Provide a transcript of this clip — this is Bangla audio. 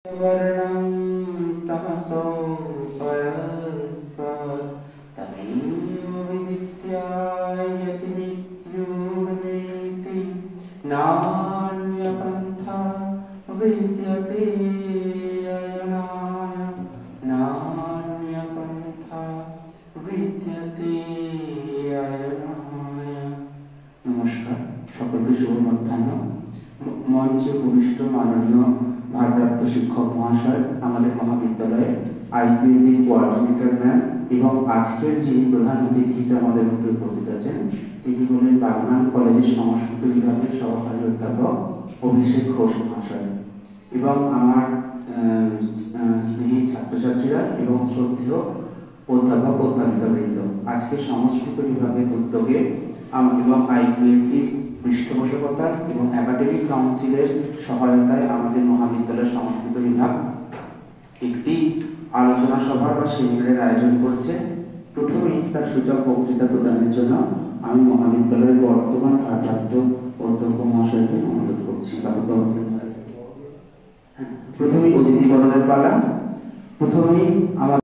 वर्णं तमसो परस्तात् तमेव विदित्यायति मृत्युर्वेति नान्यपन्था विद्यते अयनाय नान्यपन्था विद्यते अयनाय। नमस्कार সকলকে শুভ মধ্যাহ্ন। মঞ্চে উপবিষ্ট মাননীয় ভারপ্রাপ্ত শিক্ষক মহাশয়, আমাদের মহাবিদ্যালয়ে আইপিএসসি কোঅর্ডিনেটর ম্যাম এবং আজকের যিনি প্রধান অতিথি হিসেবে আমাদের মধ্যে উপস্থিত আছেন তিনি হলেন বাগনান কলেজের সংস্কৃত বিভাগের সহকারী অধ্যাপক অভিষেক ঘোষ মহাশয় এবং আমার স্নেহী ছাত্রছাত্রীরা এবং শ্রদ্ধেয় অধ্যাপক অধ্যাপিকাবৃন্দ। আজকে সংস্কৃত বিভাগের উদ্যোগে এবং আইপিএসসির পৃষ্ঠপোষকতা এবং একাডেমিক কাউন্সিলের সহায়তায় আমাদের মহাবিদ্যালয়ের সংস্কৃত বিভাগ একটি আলোচনা সভা বা সেমিনারের আয়োজন করছে। প্রথমেই তার সূচক বক্তৃতা প্রদানের জন্য আমি মহাবিদ্যালয়ের বর্তমান ভারপ্রাপ্ত অধ্যক্ষ মহাশয়কে অনুরোধ করছি। প্রথমেই অতিথিবরণের পালা। প্রথমেই আমার